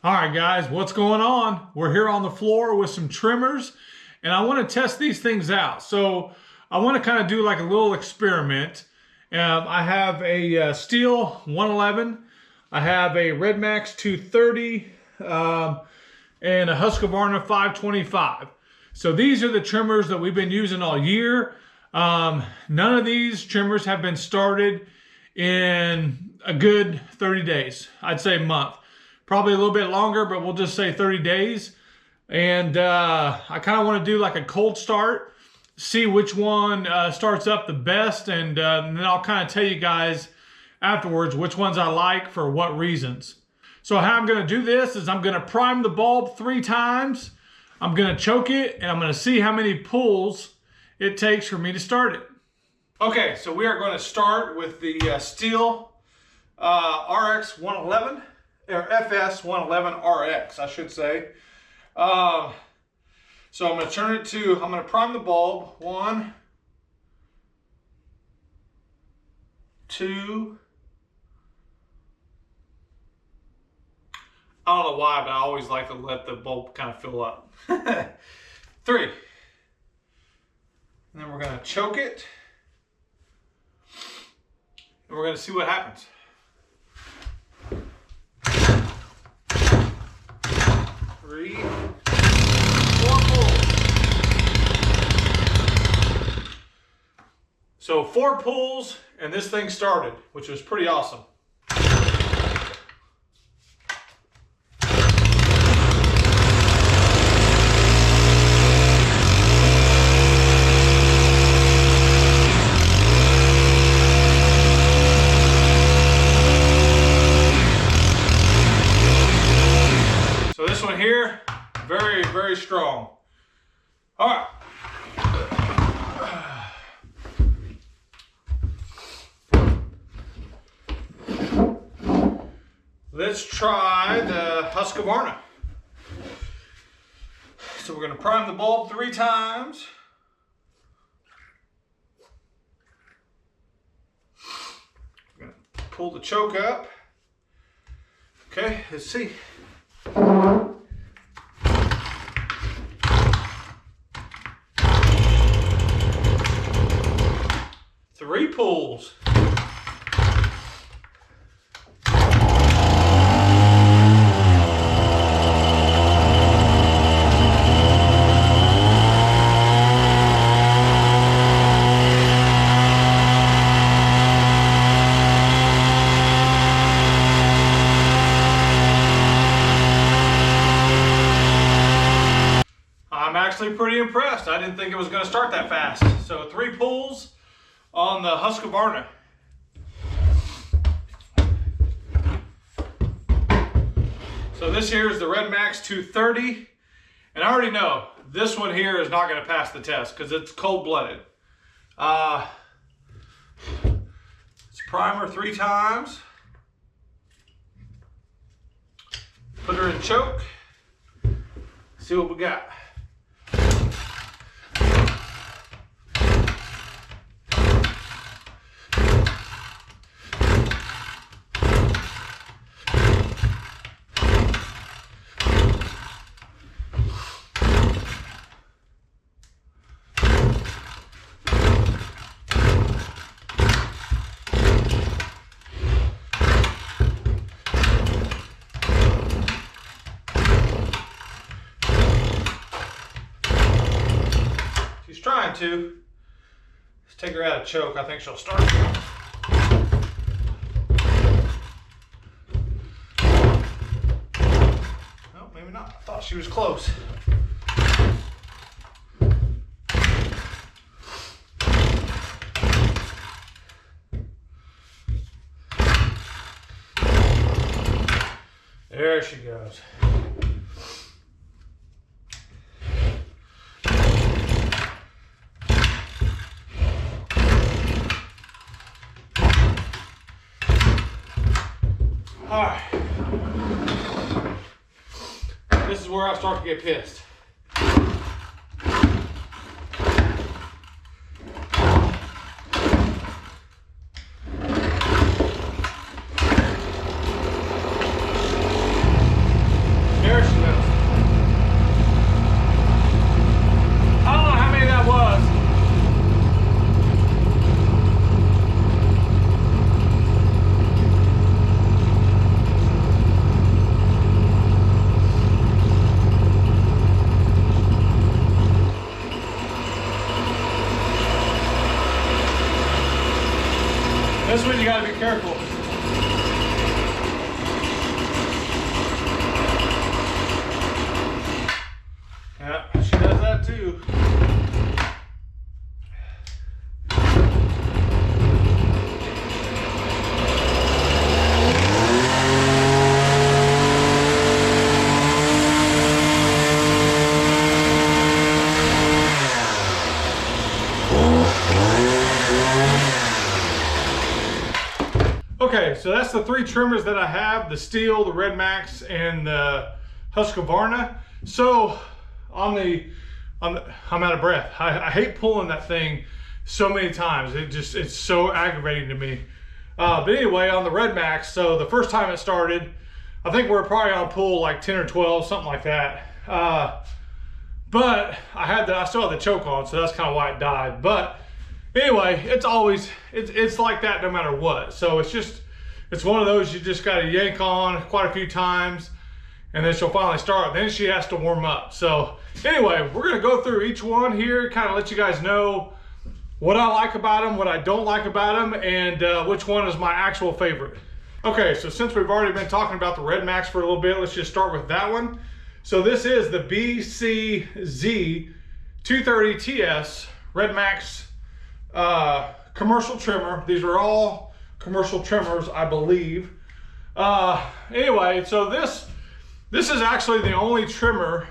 All right, guys, what's going on? We're here on the floor with some trimmers, and I want to test these things out. So I want to kind of do like a little experiment. I have a Stihl 111. I have a Redmax 230 and a Husqvarna 525. So these are the trimmers that we've been using all year. None of these trimmers have been started in a good 30 days. I'd say a month. Probably a little bit longer, but we'll just say 30 days. And I kind of want to do like a cold start, see which one starts up the best, and then I'll kind of tell you guys afterwards which ones I like for what reasons. So how I'm going to do this is I'm going to prime the bulb 3 times. I'm going to choke it, and I'm going to see how many pulls it takes for me to start it. Okay, so we are going to start with the Stihl RX 111. Or FS 111 RX, I should say. So I'm going to turn it to, I'm going to prime the bulb. 1, 2. I don't know why, but I always like to let the bulb kind of fill up. 3. And then we're going to choke it. And we're going to see what happens. 3, 4 pulls. So 4 pulls, and this thing started, which was pretty awesome. This one here, very, very strong. All right. Let's try the Husqvarna. So we're going to prime the bulb 3 times. We're going to pull the choke up. Okay, let's see. 3 pulls. I'm actually pretty impressed. I didn't think it was going to start that fast. So 3 pulls on the Husqvarna. So this here is the Redmax 230, and I already know this one here is not going to pass the test because it's cold-blooded. It's primer 3 times. Put her in choke. See what we got. She's trying to. Let's take her out of choke. I think she'll start. No, maybe not. I thought she was close. There she goes. All right. This is where I start to get pissed. Okay, so that's the 3 trimmers that I have, the Stihl, the Redmax, and the Husqvarna. So I'm out of breath. I hate pulling that thing so many times. It's so aggravating to me. But anyway, on the Redmax, so the first time it started, I think we're probably on pull like 10 or 12, something like that. But I still had the choke on, so that's kind of why it died. But anyway, it's like that no matter what. So it's one of those you just got to yank on quite a few times, and then she'll finally start. Then she has to warm up. So anyway, we're gonna go through each one here, kind of let you guys know what I like about them, what I don't like about them, and which one is my actual favorite. Okay, so since we've already been talking about the Redmax for a little bit, let's just start with that one. So this is the BCZ 230TS Redmax commercial trimmer. These are all commercial trimmers, I believe. Anyway, so this is actually the only trimmer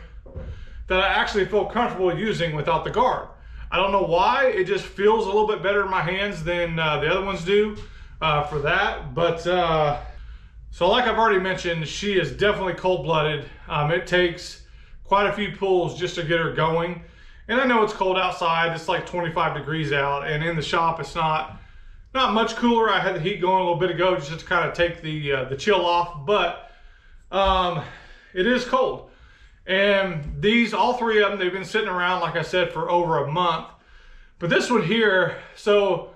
that I actually feel comfortable using without the guard. I don't know why, it just feels a little bit better in my hands than the other ones do for that. But so like I've already mentioned, she is definitely cold-blooded. It takes quite a few pulls just to get her going. And I know it's cold outside, it's like 25 degrees out, and in the shop it's not much cooler. I had the heat going a little bit ago just to kind of take the chill off, but it is cold. And these, all 3 of them, they've been sitting around, like I said, for over a month. But this one here, so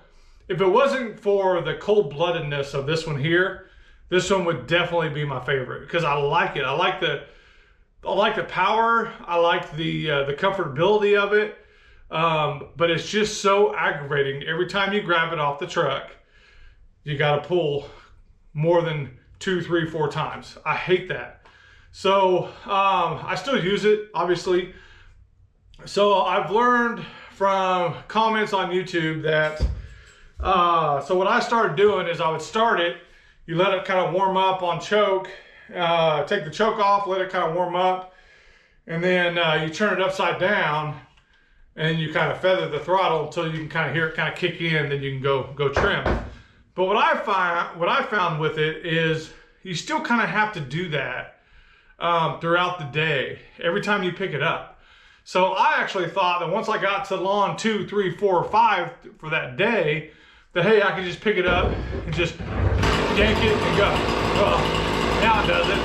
if it wasn't for the cold-bloodedness of this one here, this one would definitely be my favorite because I like it. I like the power. I like the comfortability of it. But it's just so aggravating. Every time you grab it off the truck, you got to pull more than 2, 3, 4 times. I hate that. So I still use it, obviously. So I've learned from comments on YouTube that, so what I started doing is I would start it, you let it kind of warm up on choke, take the choke off, let it kind of warm up, and then you turn it upside down, and you kind of feather the throttle until you can kind of hear it kind of kick in, then you can go trim. But what I found with it is you still kind of have to do that throughout the day, every time you pick it up. So I actually thought that once I got to lawn 2, 3, 4, 5 for that day, that hey, I could just pick it up and just yank it and go. Well, now it does it.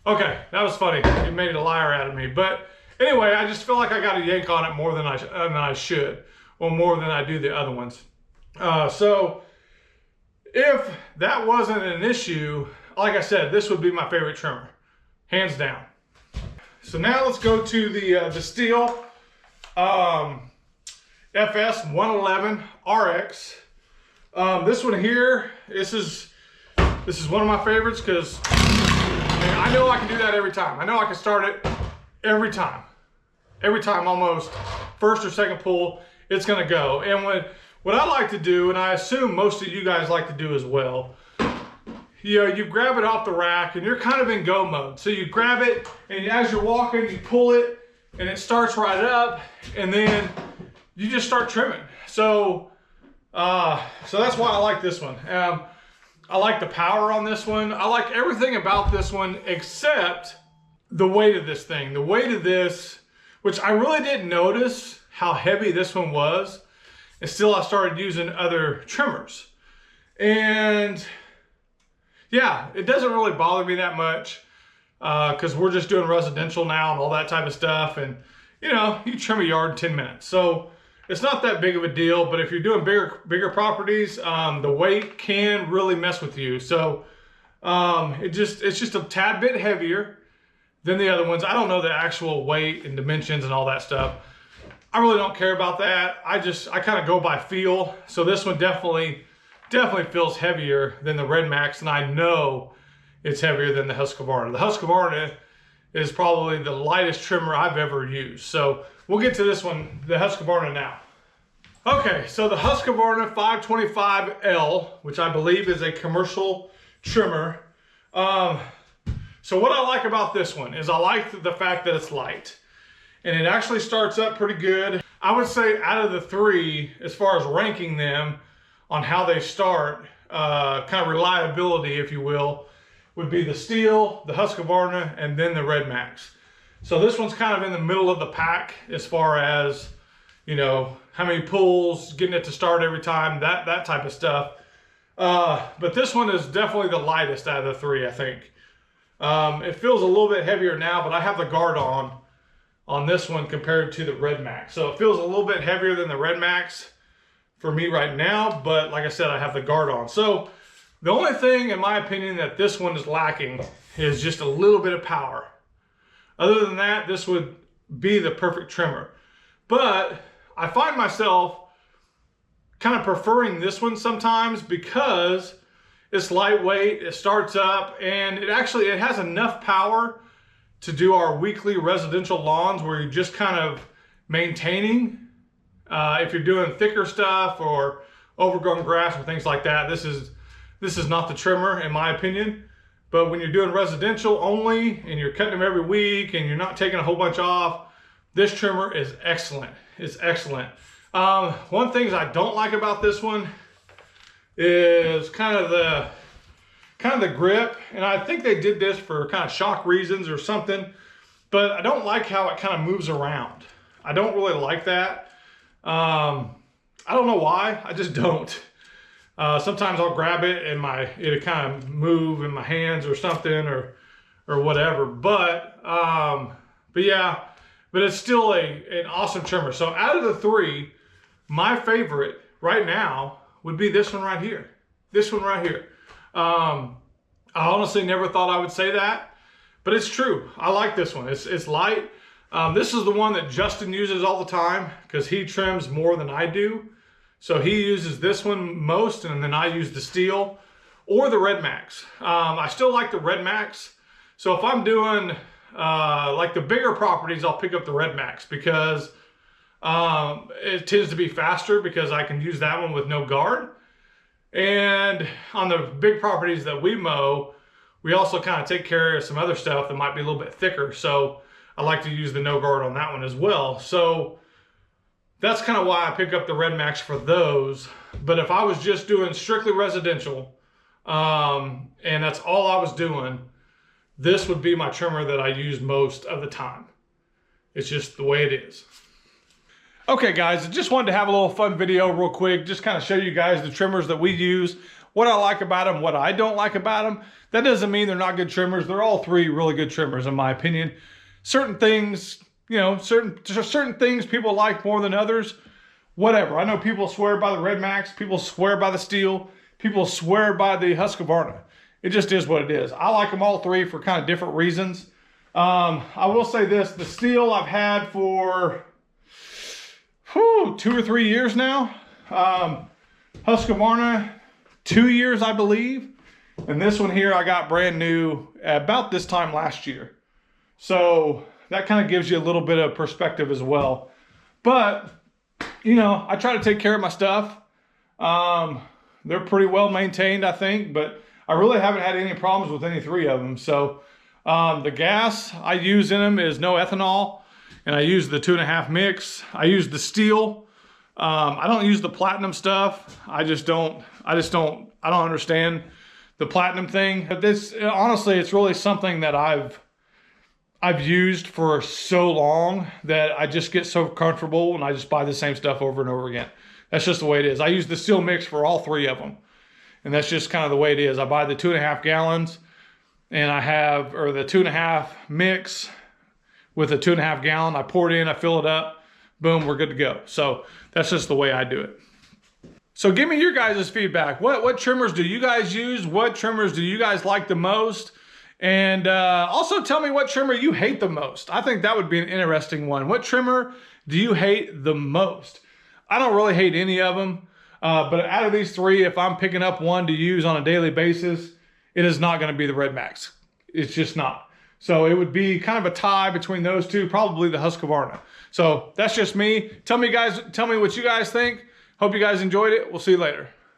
Okay, that was funny. It made a liar out of me. But anyway, I just feel like I got to yank on it more than I should, or more than I do the other ones. So if that wasn't an issue, like I said, this would be my favorite trimmer, hands down. So now let's go to the Stihl FS 111 RX. This one here, this is one of my favorites because I know I can do that every time. I know I can start it every time almost, first or second pull, it's gonna go. And what I like to do, and I assume most of you guys like to do as well, you grab it off the rack and you're kind of in go mode. So you grab it and as you're walking, you pull it and it starts right up and then you just start trimming. So that's why I like this one. I like the power on this one. I like everything about this one except the weight of this thing. The weight of this, which I really didn't notice how heavy this one was until I started using other trimmers. And yeah, it doesn't really bother me that much because we're just doing residential now and all that type of stuff. And you know, you trim a yard in 10 minutes. So it's not that big of a deal, but if you're doing bigger properties, the weight can really mess with you. So it's just a tad bit heavier than the other ones. I don't know the actual weight and dimensions and all that stuff. I really don't care about that. I kind of go by feel. So this one definitely feels heavier than the Redmax, and I know it's heavier than the Husqvarna. The Husqvarna is probably the lightest trimmer I've ever used. So we'll get to this one, the Husqvarna now. Okay, so the Husqvarna 525L, which I believe is a commercial trimmer. So what I like about this one is I like the fact that it's light. and it actually starts up pretty good. I would say out of the three, as far as ranking them on how they start, kind of reliability, if you will, would be the Stihl, the Husqvarna, and then the Redmax. So this one's kind of in the middle of the pack as far as, you know, how many pulls, getting it to start every time, that type of stuff. But this one is definitely the lightest out of the three, I think. It feels a little bit heavier now, but I have the guard on this one compared to the Redmax. So it feels a little bit heavier than the Redmax for me right now, but like I said, I have the guard on. So the only thing, in my opinion, that this one is lacking is just a little bit of power. Other than that, this would be the perfect trimmer. But I find myself kind of preferring this one sometimes because it's lightweight, it starts up, and it has enough power to do our weekly residential lawns where you're just kind of maintaining. If you're doing thicker stuff or overgrown grass or things like that, this is not the trimmer, in my opinion. But when you're doing residential only and you're cutting them every week and you're not taking a whole bunch off, this trimmer is excellent. It's excellent. One thing I don't like about this one is kind of the grip, and I think they did this for kind of shock reasons or something, but I don't like how it kind of moves around. I don't really like that. I don't know why, I just don't. Sometimes I'll grab it and it'll kind of move in my hands or something or whatever. But yeah, but it's still an awesome trimmer. So out of the three, my favorite right now would be this one right here. This one right here. I honestly never thought I would say that, but it's true. I like this one. It's light. This is the one that Justin uses all the time because he trims more than I do. So he uses this one most, and then I use the Stihl or the Redmax. I still like the Redmax. So if I'm doing like the bigger properties, I'll pick up the Redmax because it tends to be faster because I can use that one with no guard. And on the big properties that we mow, we also kind of take care of some other stuff that might be a little bit thicker. So I like to use the no guard on that one as well. So that's kind of why I pick up the Redmax for those. But if I was just doing strictly residential, and that's all I was doing, this would be my trimmer that I use most of the time. It's just the way it is. Okay guys, I just wanted to have a little fun video real quick, just kind of show you guys the trimmers that we use, what I like about them, what I don't like about them. That doesn't mean they're not good trimmers. They're all three really good trimmers in my opinion. Certain things, you know, certain things people like more than others, whatever. I know people swear by the Redmax, people swear by the Stihl, people swear by the Husqvarna. It just is what it is. I like them all three for kind of different reasons. I will say this, the Stihl I've had for 2 or 3 years now. Husqvarna, 2 years, I believe. And this one here I got brand new about this time last year. So that kind of gives you a little bit of perspective as well. But, you know, I try to take care of my stuff. They're pretty well maintained, I think, but I really haven't had any problems with any three of them. So the gas I use in them is no ethanol, and I use the 2.5 mix. I use the Stihl. I don't use the platinum stuff. I don't understand the platinum thing. But this, honestly, it's really something that I've used for so long that I just get so comfortable and I just buy the same stuff over and over again. That's just the way it is. I use the Stihl mix for all three of them. And that's just kind of the way it is. I buy the 2.5 gallons and I have, or the 2.5 mix with a 2.5 gallon. I pour it in, I fill it up, boom, we're good to go. So that's just the way I do it. So give me your guys' feedback. What trimmers do you guys use? What trimmers do you guys like the most? And also tell me what trimmer you hate the most. I think that would be an interesting one. What trimmer do you hate the most? I don't really hate any of them. But out of these three, if I'm picking up one to use on a daily basis, it is not going to be the Redmax. It's just not. So it would be kind of a tie between those two, probably the Husqvarna. So that's just me. Tell me what you guys think. Hope you guys enjoyed it. We'll see you later.